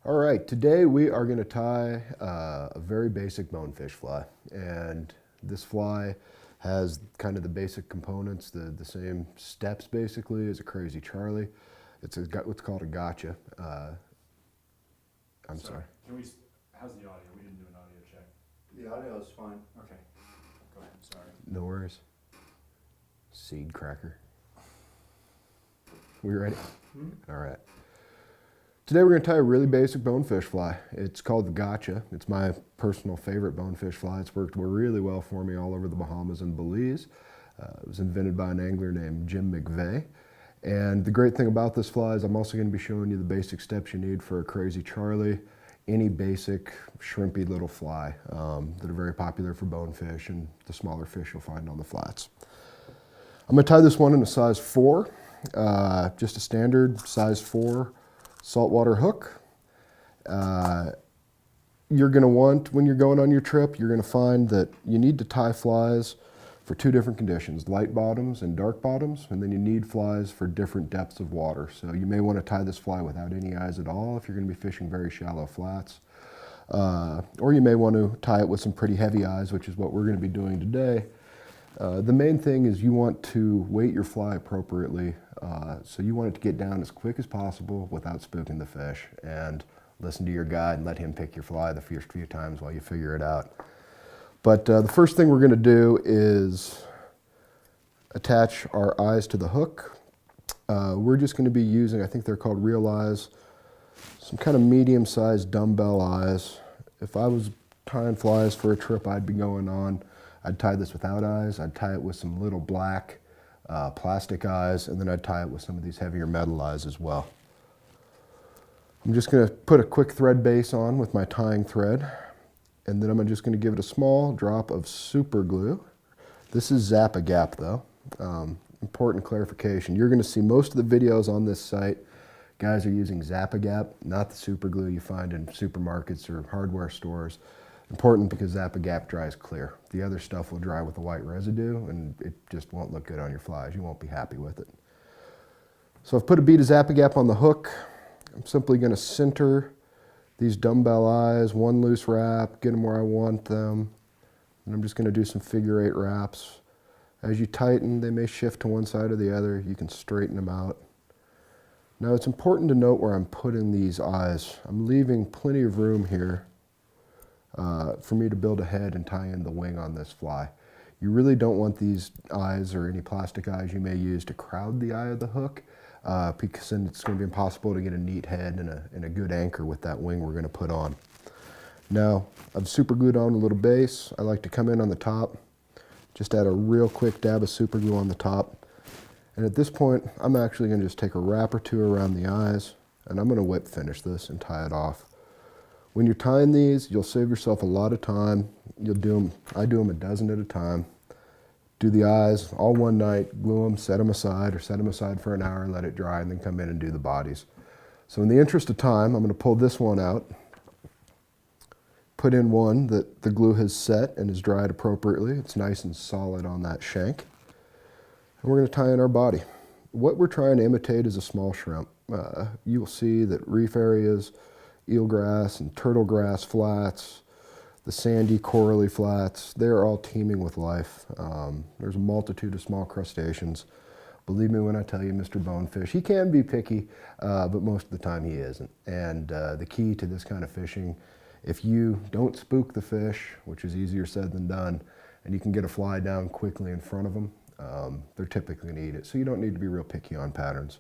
All right, today we are going to tie a very basic bonefish fly. And this fly has kind of the basic components, the same steps basically as a Crazy Charlie. What's called a gotcha. I'm sorry. How's the audio? We didn't do an audio check. The audio is fine. Okay, go ahead, sorry. No worries. Seed cracker. We ready? All right. Today we're going to tie a really basic bonefish fly. It's called the gotcha. It's my personal favorite bonefish fly. It's worked really well for me all over the Bahamas and Belize. It was invented by an angler named Jim McVeigh. And the great thing about this fly is I'm also going to be showing you the basic steps you need for a Crazy Charlie, any basic shrimpy little fly that are very popular for bonefish and the smaller fish you'll find on the flats. I'm going to tie this one in a size 4, just a standard size 4 saltwater hook. You're going to want, when you're going on your trip, you're going to find that you need to tie flies for 2 different conditions, light bottoms and dark bottoms, and then you need flies for different depths of water. So you may want to tie this fly without any eyes at all if you're going to be fishing very shallow flats. Or you may want to tie it with some pretty heavy eyes, which is what we're going to be doing today. The main thing is you want to weight your fly appropriately. So you want it to get down as quick as possible without spooking the fish, and listen to your guide and let him pick your fly the first few times while you figure it out. But the first thing we're going to do is attach our eyes to the hook. We're just going to be using, I think they're called real eyes, some kind of medium-sized dumbbell eyes. If I was tying flies for a trip I'd be going on, I'd tie this without eyes. I'd tie it with some little black plastic eyes, and then I'd tie it with some of these heavier metal eyes as well. I'm just going to put a quick thread base on with my tying thread, and then I'm just going to give it a small drop of super glue. This is Zap-A-Gap though. Important clarification. You're going to see most of the videos on this site, guys are using Zap-A-Gap, not the super glue you find in supermarkets or hardware stores. Important because Zap-A-Gap dries clear. The other stuff will dry with a white residue and it just won't look good on your flies. You won't be happy with it. So I've put a bead of Zap-A-Gap on the hook. I'm simply going to center these dumbbell eyes, one loose wrap, get them where I want them. And I'm just going to do some figure 8 wraps. As you tighten, they may shift to one side or the other. You can straighten them out. Now it's important to note where I'm putting these eyes. I'm leaving plenty of room here for me to build a head and tie in the wing on this fly. You really don't want these eyes or any plastic eyes you may use to crowd the eye of the hook because then it's going to be impossible to get a neat head and a good anchor with that wing we're going to put on. Now I've super glued on a little base. I like to come in on the top, just add a real quick dab of super glue on the top. And at this point I'm actually going to just take a wrap or 2 around the eyes and I'm going to whip finish this and tie it off. When you're tying these, you'll save yourself a lot of time. You'll do them, I do them a dozen at a time. Do the eyes all one night, glue them, set them aside, or set them aside for an hour, let it dry, and then come in and do the bodies. So in the interest of time, I'm going to pull this one out, put in one that the glue has set and is dried appropriately. It's nice and solid on that shank. And we're going to tie in our body. What we're trying to imitate is a small shrimp. You will see that reef areas, eelgrass and turtle grass flats, the sandy corally flats, they're all teeming with life. There's a multitude of small crustaceans. Believe me when I tell you, Mr. Bonefish, he can be picky, but most of the time he isn't. And the key to this kind of fishing, if you don't spook the fish, which is easier said than done, and you can get a fly down quickly in front of them, they're typically going to eat it. So you don't need to be real picky on patterns.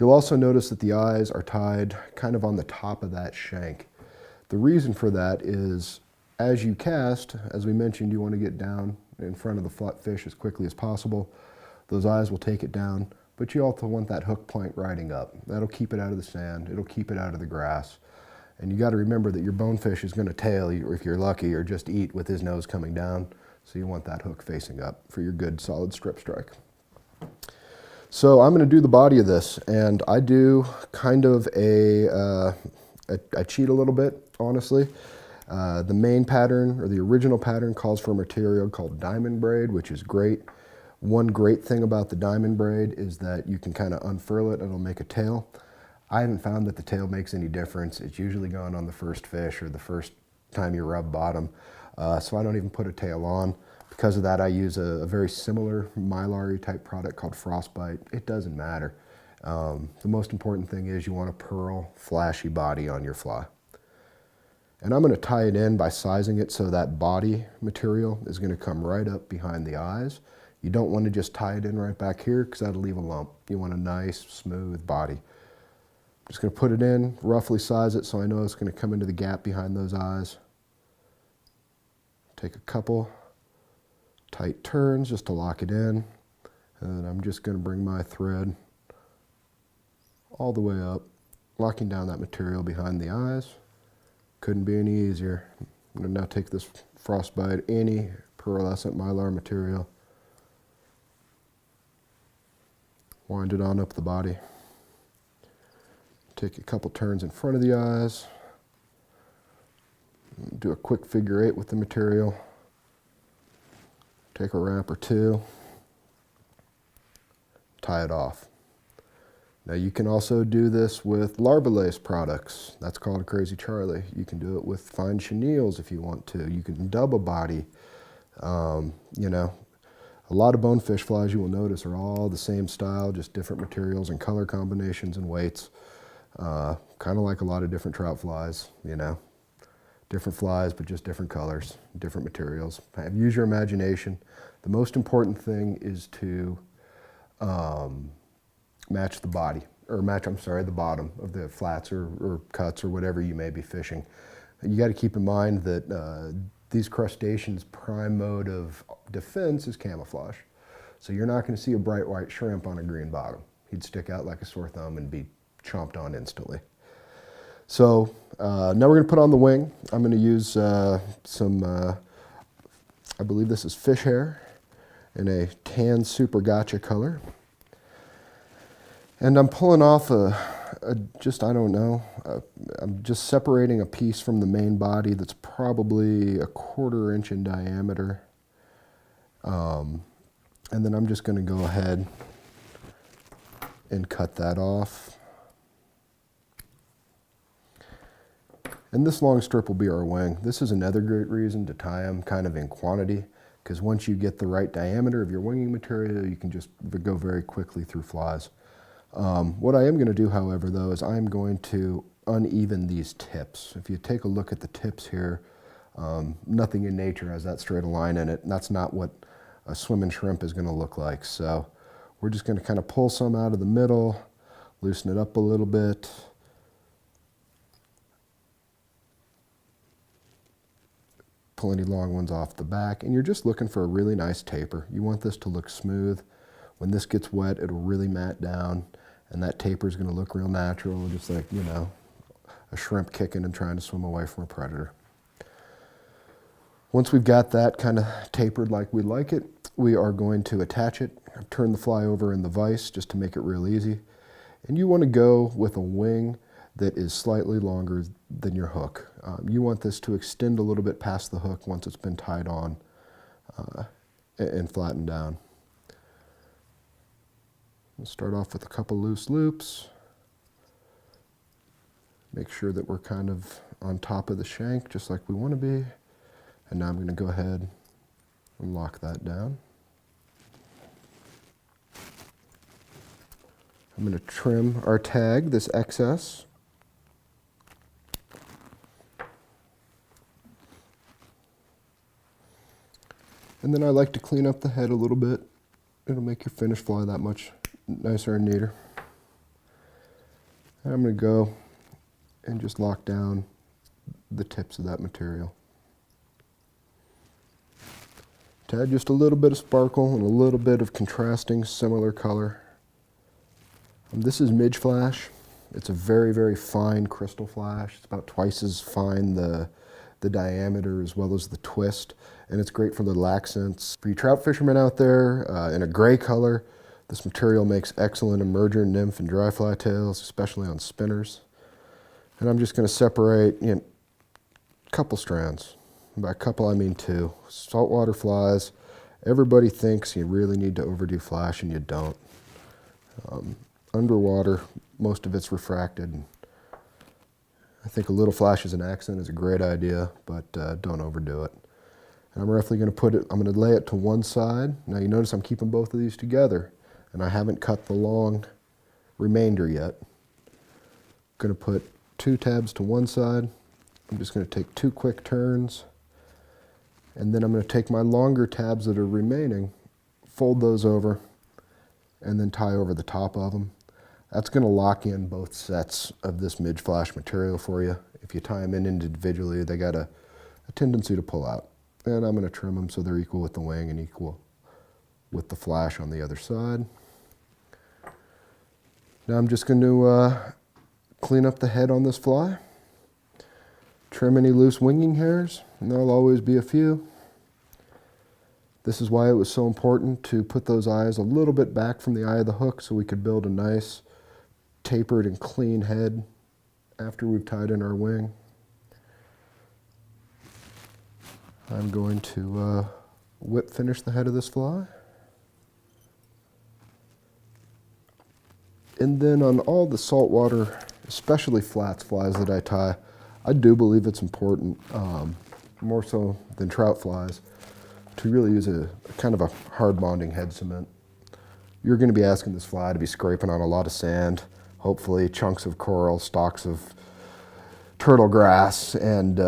You'll also notice that the eyes are tied kind of on the top of that shank. The reason for that is as you cast, as we mentioned, you want to get down in front of the flat fish as quickly as possible. Those eyes will take it down, but you also want that hook point riding up. That'll keep it out of the sand, it'll keep it out of the grass. And you got to remember that your bonefish is going to tail, if you're lucky, or just eat with his nose coming down. So you want that hook facing up for your good solid strip strike. So I'm going to do the body of this, and I do kind of I cheat a little bit, honestly. The main pattern, or the original pattern, calls for a material called diamond braid, which is great. One great thing about the diamond braid is that you can kind of unfurl it and it'll make a tail. I haven't found that the tail makes any difference. It's usually gone on the first fish or the first time you rub bottom. So I don't even put a tail on. Because of that, I use a very similar mylar type product called Frostbite. It doesn't matter. The most important thing is you want a pearl, flashy body on your fly. And I'm going to tie it in by sizing it so that body material is going to come right up behind the eyes. You don't want to just tie it in right back here because that'll leave a lump. You want a nice, smooth body. I'm just going to put it in, roughly size it so I know it's going to come into the gap behind those eyes. Take a couple tight turns just to lock it in. And I'm just going to bring my thread all the way up, locking down that material behind the eyes. Couldn't be any easier. I'm going to now take this Frostbite, any pearlescent mylar material, wind it on up the body. Take a couple turns in front of the eyes. Do a quick figure 8 with the material. Take a wrap or two. Tie it off. Now you can also do this with Larbalase products. That's called a Crazy Charlie. You can do it with fine chenilles if you want to. You can double body. You know, a lot of bonefish flies you will notice are all the same style, just different materials and color combinations and weights. Kind of like a lot of different trout flies, you know. Different flies, but just different colors, different materials. Use your imagination. The most important thing is to match the body, or match, I'm sorry, the bottom of the flats or cuts or whatever you may be fishing. You got to keep in mind that these crustaceans' prime mode of defense is camouflage. So you're not going to see a bright white shrimp on a green bottom. He'd stick out like a sore thumb and be chomped on instantly. So now we're going to put on the wing. I'm going to use some, I believe this is fish hair in a tan super gotcha color. And I'm pulling off just, I don't know, I'm just separating a piece from the main body that's probably 1/4 inch in diameter. And then I'm just going to go ahead and cut that off. And this long strip will be our wing. This is another great reason to tie them kind of in quantity, because once you get the right diameter of your winging material, you can just go very quickly through flies. What I am going to do, however, though, is I'm going to uneven these tips. If you take a look at the tips here, nothing in nature has that straight a line in it. And that's not what a swimming shrimp is going to look like. So we're just going to kind of pull some out of the middle, loosen it up a little bit. Pull any long ones off the back, and you're just looking for a really nice taper. You want this to look smooth. When this gets wet, it'll really mat down, and that taper is going to look real natural, just like, you know, a shrimp kicking and trying to swim away from a predator. Once we've got that kind of tapered like we like it, we are going to attach it. Turn the fly over in the vise just to make it real easy. And you want to go with a wing that is slightly longer than your hook. You want this to extend a little bit past the hook once it's been tied on and flattened down. We'll start off with a couple loose loops. Make sure that we're kind of on top of the shank just like we want to be. And now I'm going to go ahead and lock that down. I'm going to trim our tag, this excess. And then I like to clean up the head a little bit. It'll make your finished fly that much nicer and neater. And I'm going to go and just lock down the tips of that material. To add just a little bit of sparkle and a little bit of contrasting similar color. This is midge flash. It's a very, very fine crystal flash. It's about twice as fine the diameter as well as the twist, and it's great for little accents. For you trout fishermen out there, in a gray color, this material makes excellent emerger, nymph, and dry fly tails, especially on spinners. And I'm just going to separate, you know, a couple strands. By a couple, I mean 2. Saltwater flies, everybody thinks you really need to overdo flash, and you don't. Underwater, most of it's refracted. I think a little flash as an accent is a great idea, but don't overdo it. And I'm roughly going to I'm going to lay it to one side. Now you notice I'm keeping both of these together, and I haven't cut the long remainder yet. I'm going to put 2 tabs to one side. I'm just going to take 2 quick turns, and then I'm going to take my longer tabs that are remaining, fold those over, and then tie over the top of them. That's going to lock in both sets of this midge flash material for you. If you tie them in individually, they got a tendency to pull out. And I'm going to trim them so they're equal with the wing and equal with the flash on the other side. Now I'm just going to clean up the head on this fly, trim any loose winging hairs, and there'll always be a few. This is why it was so important to put those eyes a little bit back from the eye of the hook so we could build a nice tapered and clean head after we've tied in our wing. I'm going to whip finish the head of this fly. And then on all the saltwater, especially flats flies that I tie, I do believe it's important, more so than trout flies, to really use a kind of a hard bonding head cement. You're going to be asking this fly to be scraping on a lot of sand, hopefully chunks of coral, stalks of turtle grass, and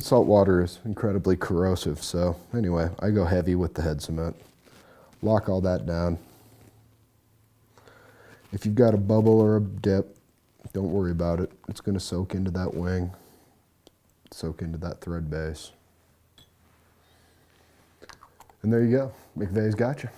salt water is incredibly corrosive. So anyway, I go heavy with the head cement. Lock all that down. If you've got a bubble or a dip, don't worry about it. It's going to soak into that wing, soak into that thread base. And there you go. McVeigh's got you.